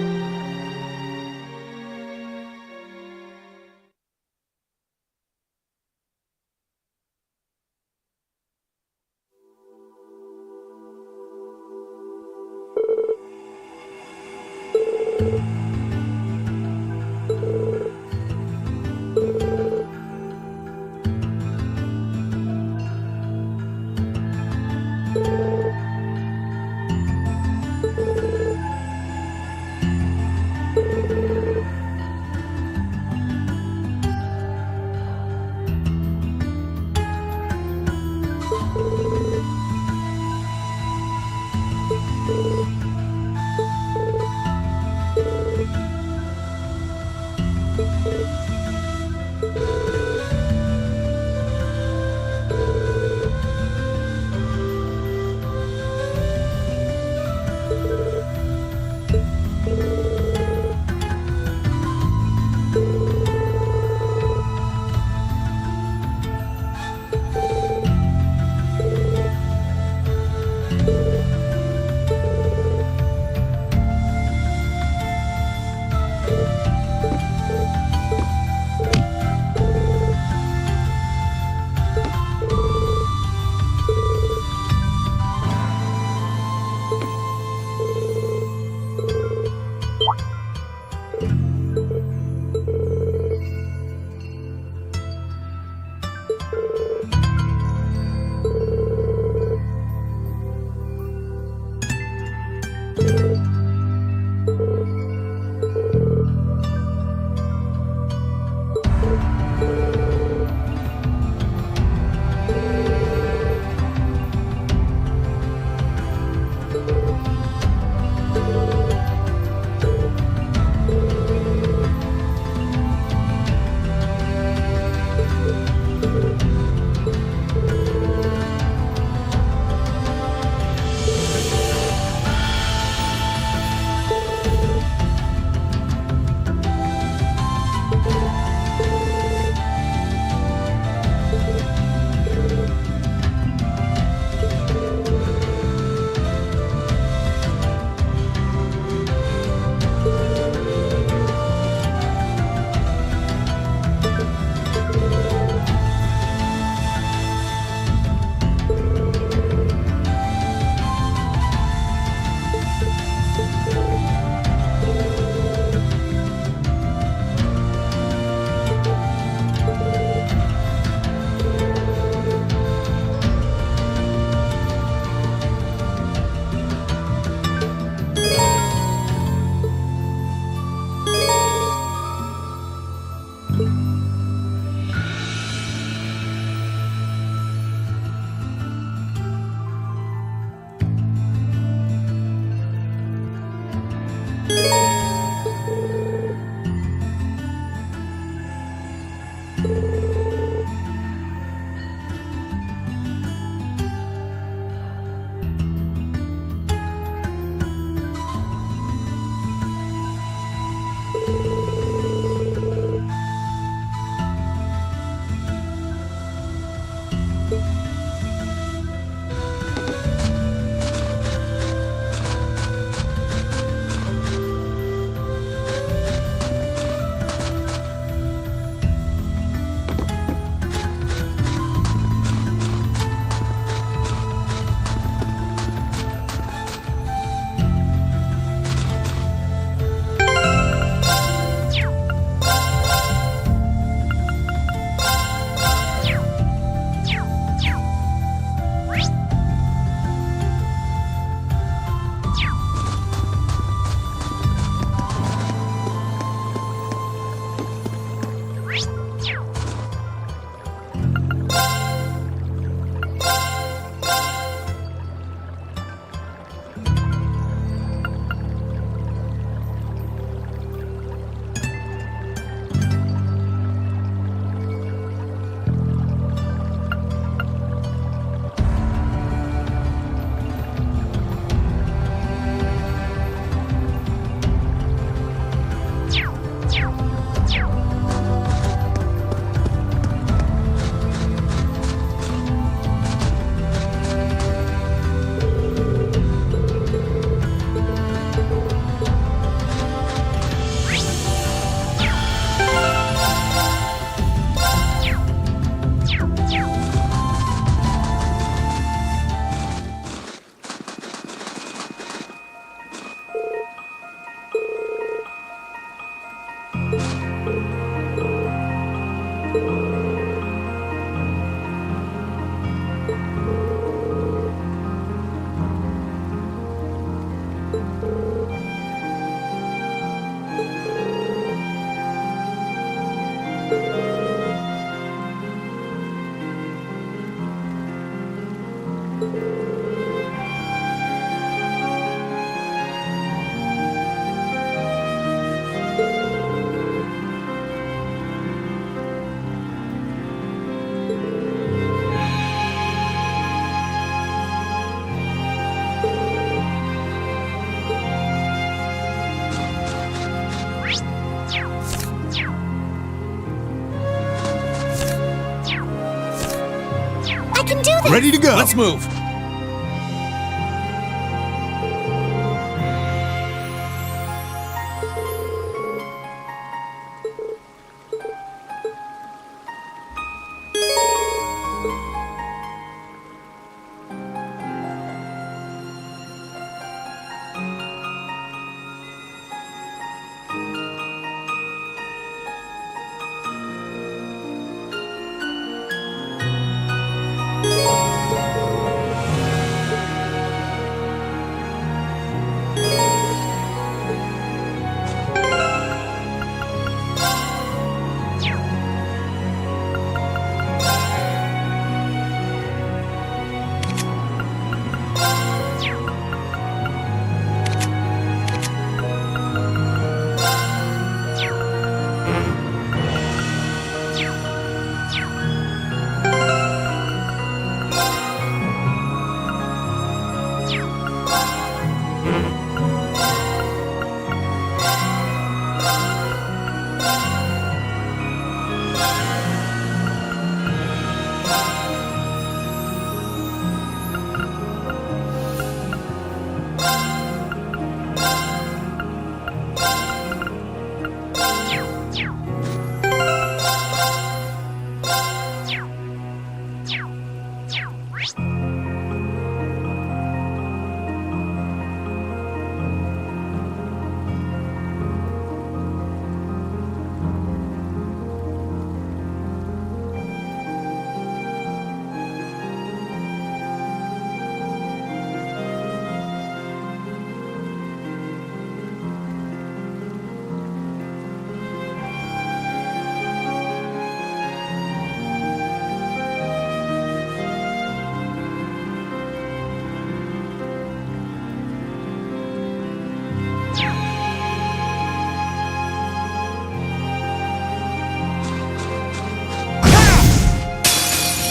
this! Ready to go! Let's move!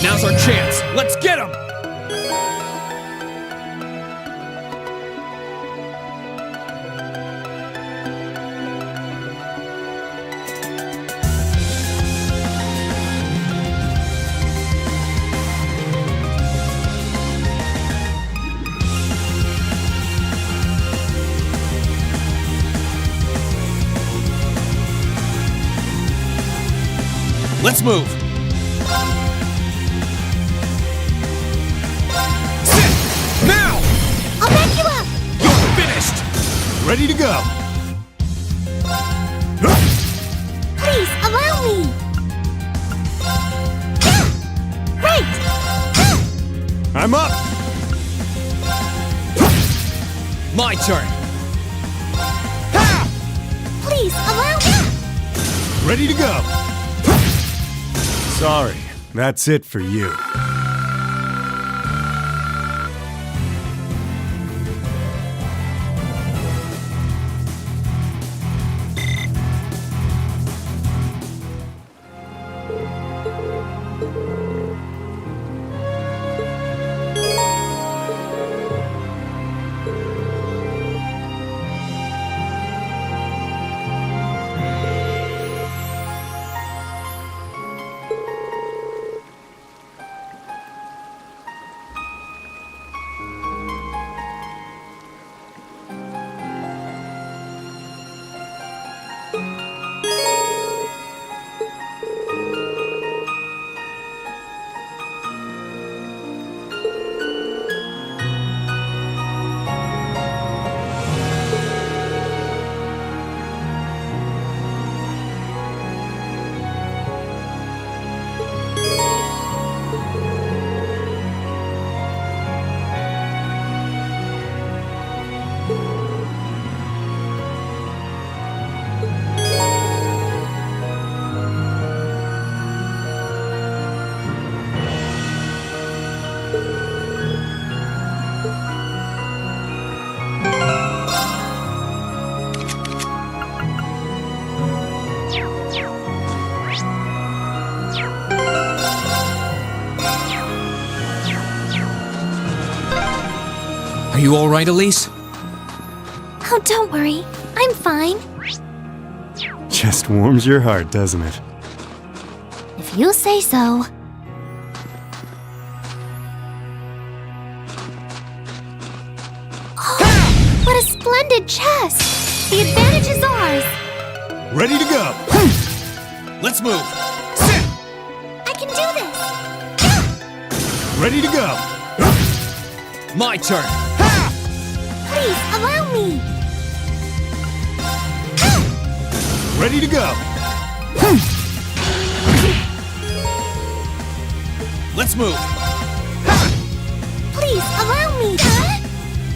Now's our chance. Let's get him! Let's move! Now! I'll back you up! You're finished! Ready to go. Please, allow me! Right! I'm up. My turn! Please, allow me! Ready to go. Sorry, that's it for you. Are you alright, Elise? Oh, don't worry. I'm fine. Just warms your heart, doesn't it? If you say so. good chess. The advantage is ours. Ready to go. Let's move. Sit. I can do this. Ready to go. My turn. Please, allow me. Ready to go. Let's move. Please, allow me.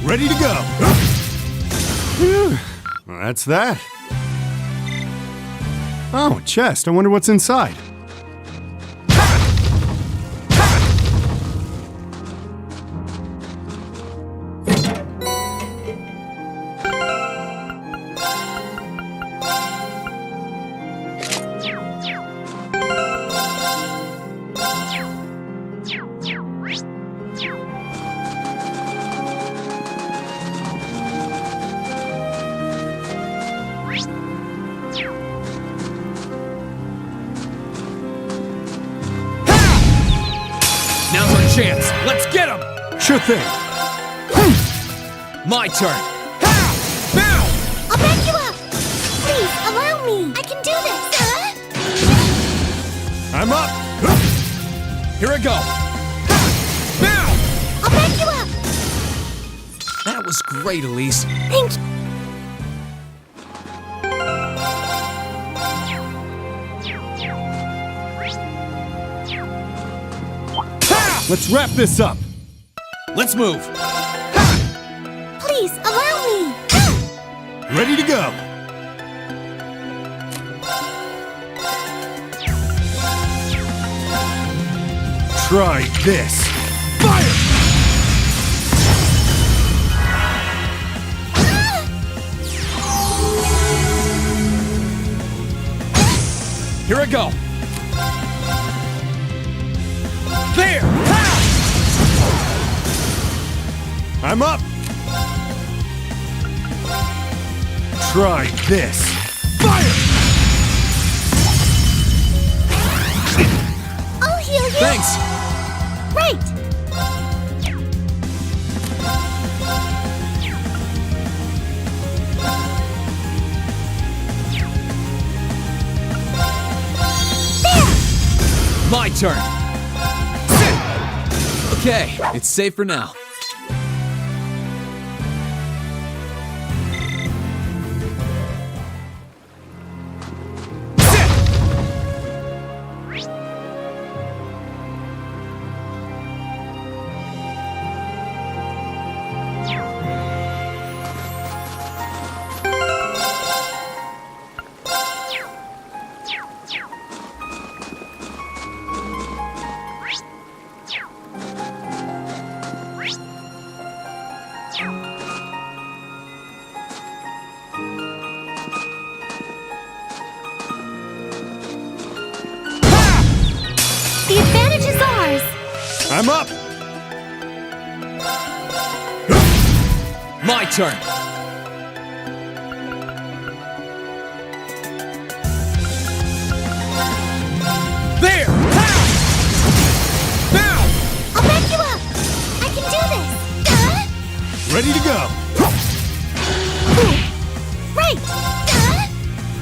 Ready to go. Well, that's that. Oh, a chest. I wonder what's inside. Now's our chance. Let's get him. Sure thing. My turn. Now. I'll back you up. Please, allow me. I can do this. I'm up. Here I go. Now. I'll back you up. That was great, Elise. Thank you. Let's wrap this up. Let's move. Please, allow me. Ready to go. Try this. Fire! Here I go. There! I'm up. Try this. Fire! I'll heal you. Thanks. Right. There! My turn. Sit. Okay, it's safe for now. The advantage is ours. I'm up. My turn. There! Now! I'll back you up. I can do this. Ready to go. Right.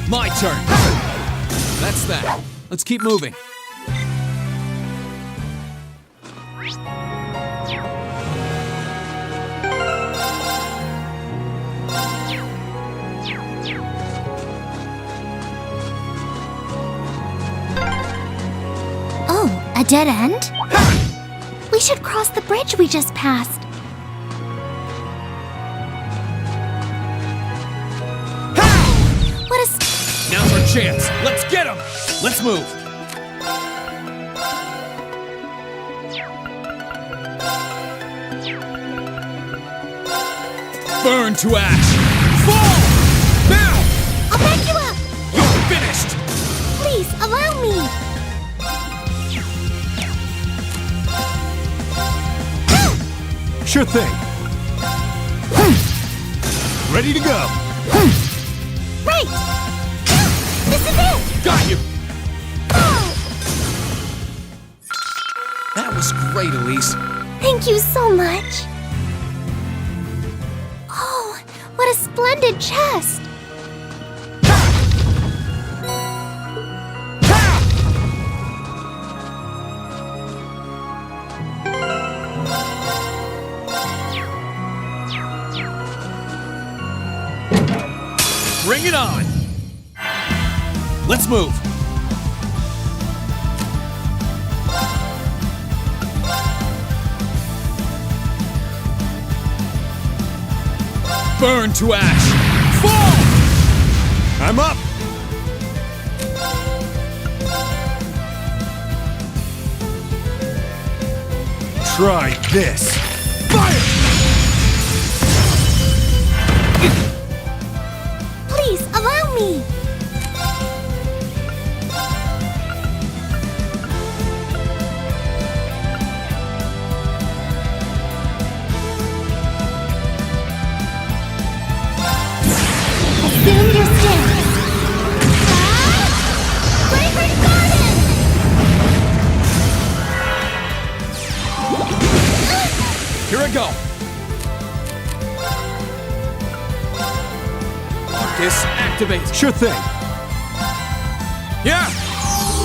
My turn. That's that. Let's keep moving. Oh, a dead end? We should cross the bridge we just passed. What a... Now's our chance. Let's get him. Let's move. Burn to ash. Fall! Now! I'll back you up. You're finished. Please, allow me. Sure thing. Ready to go. Right. This is it. Got you. Oh, That was great, Elise. thank you so much. Oh, what a splendid splendid chest! Bring it on! Let's move! Burn to ash! Fall! I'm up! Try this! Fire! Please, allow me! Assume your stance. Fragrant Garden! Here I go! Arcus, activate! Sure thing. Yeah!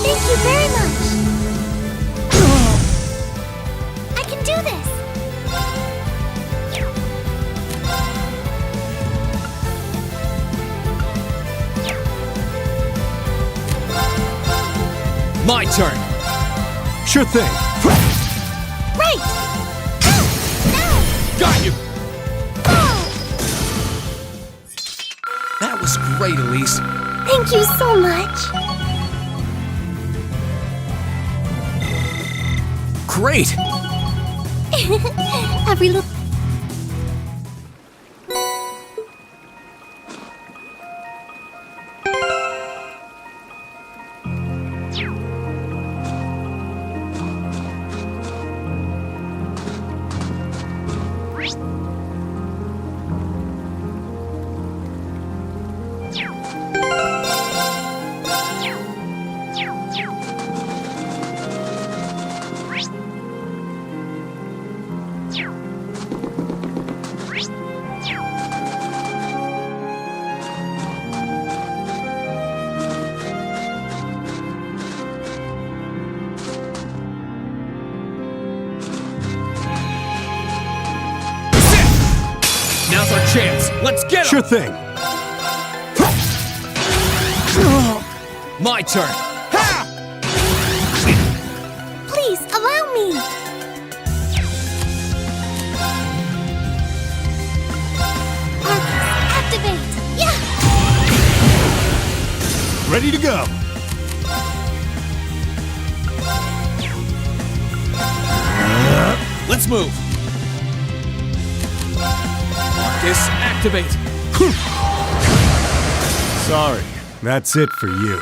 Thank you very much. I can do this. My turn! Sure thing. Right. Now. Got you! Go. That was great, Elise. Thank you so much. Great! Every little. Now's our chance. Let's get him! Sure thing. My turn. Ha! Please allow me. Arcus, activate. Yeah. Ready to go. Let's move. Arcus, activate. Sorry, that's it for you.